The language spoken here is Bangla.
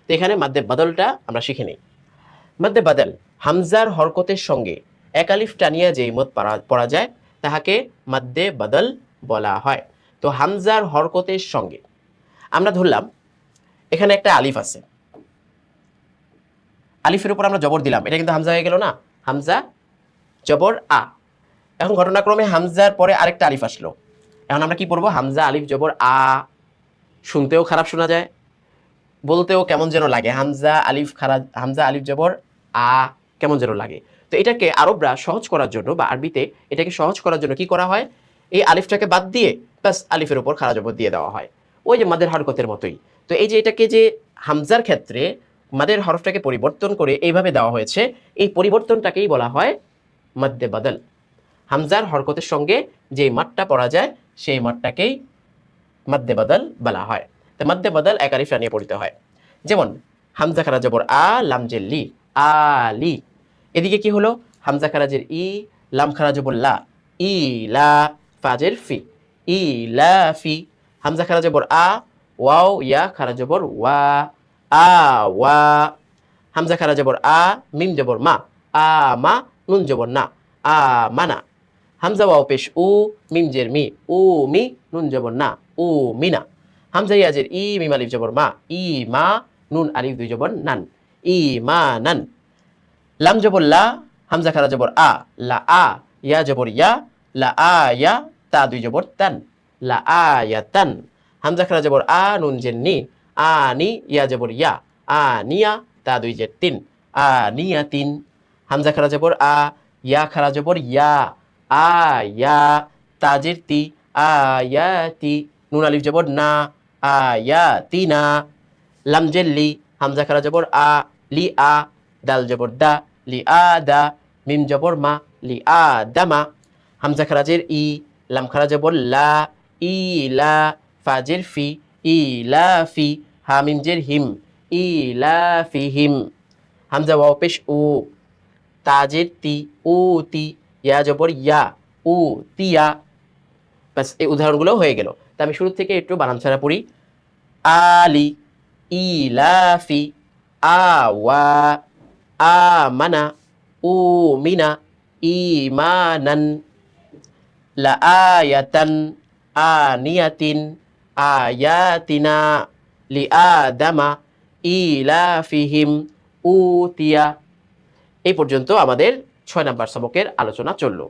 তো এখানে মাদ্দে বাদলটা আমরা শিখে নিই। মাদ্দে বাদল হামজার হরকতের সঙ্গে এক আলিফ টানিয়া যেই মত পড়া যায় তাহাকে মাদ্দে বাদল বলা হয়। তো হামজার হরকতের সঙ্গে আমরা ধরলাম এখানে একটা আলিফ আছে, আলিফের উপর আমরা জবর দিলাম, এটা কিন্তু হামজা হয়ে গেল না, হামজা জবর আ। এখন ঘটনাক্রমে হামজার পরে আরেকটা আলিফ আসলো, এখন আমরা কি পড়বো? হামজা আলিফ জবর আ। শুনতেও খারাপ শোনা যায়, বলতেও কেমন যেন লাগে, হামজা আলিফ হামজা আলিফ জবর আ, কেমন যেন লাগে। তো এটাকে আরবরা সহজ করার জন্য বা আরবিতে এটাকে সহজ করার জন্য কি করা হয়, এই আলিফটাকে বাদ দিয়ে প্লাস আলিফের উপর খাড়া জবর দিয়ে দেওয়া হয়, ওই যে মাদের হরকতের মতোই। তো এই যে এটাকে যে হামজার ক্ষেত্রে মাদের হরফটাকে পরিবর্তন করে এইভাবে দেওয়া হয়েছে, এই পরিবর্তনটাকেই বলা হয় মাদ্দে বাদল। হামজার হরকতের সঙ্গে যে মাদটা পড়া যায় সেই মাদটাকেই মাদ্দে বাদল বলা হয়। তো মাদ্দে বাদল এক আলিফ টানিয়ে পড়তে হয়। যেমন হামজা খারা জবর আ, লাম জের লি, আলি। এদিকে কি হলো? হামজা খারাজের ই, লাম খারা জবর লা, ই লা, ফাজের ফি, ই লা ফি। হামজা খারা জবর আ, ওয়াও ইয়া খারা জবর ওয়া, আ ওয়া। হামজা খারা জবর আ, মিম জবর মা, আ মা, নুন জবর না, আ মানা। হামজা ওয়াও পেশ উ, মিম জের মি, উ মি, নুন জবর না, উ মিনা। হামজা ইয়াজের ই, মিম আলিফ জবর মা, ই মা, নুন আলিফ দুই জবর নান, ই মা নান। লাম জবর লা, হামজা খারা জবর আ, লা আ, ইয়া জবর ইয়া, লা আ ইয়া, তা দুই জবর তান, লা আ ইয়া তান। হামজা খারা জবর আ, নুন জের নি, আ নি, ইয়া জবর ইয়া, আ নিয়া, তা দুই জের তিন, আ নিয়া তিন। হামজা খারা জবর আ, ইয়া খারা জবর ইয়া, আ ইয়া, তাজের তি, আ ইয়া তি, নুন আলিফ জবর না, আ ইয়া তি না। লাম জের লি, হামজা খারা জবর আ, লি আ, দাল জবর দা, লি আ দা, মিম জবর মা, লি আ দামা। হামজা খারাজের ই, লাম খারা জবর লা, ই লা, ফাজের ফি, ই লা ফি। হা মিম জের হিম, ই লা ফি হিম। হামজা ওয়াও পেশ উ, তাজের তি, উ তি, ইয়া জবর ইয়া, উ তিয়া। ব্যাস, এই উদাহরণগুলো হয়ে গেল। তা আমি শুরু থেকে একটু বানান ছাড়া পড়ি। আলি, ইলাফি, আওয়া, আমানা, উমিনা, ইমানান, লাআয়াতান, আনিয়াতিন, আয়াতিনা, লিআদামা, ইলাফিহিম, উতিয়া। এই পর্যন্ত আমাদের 6 নাম্বার সবকের আলোচনা চলল।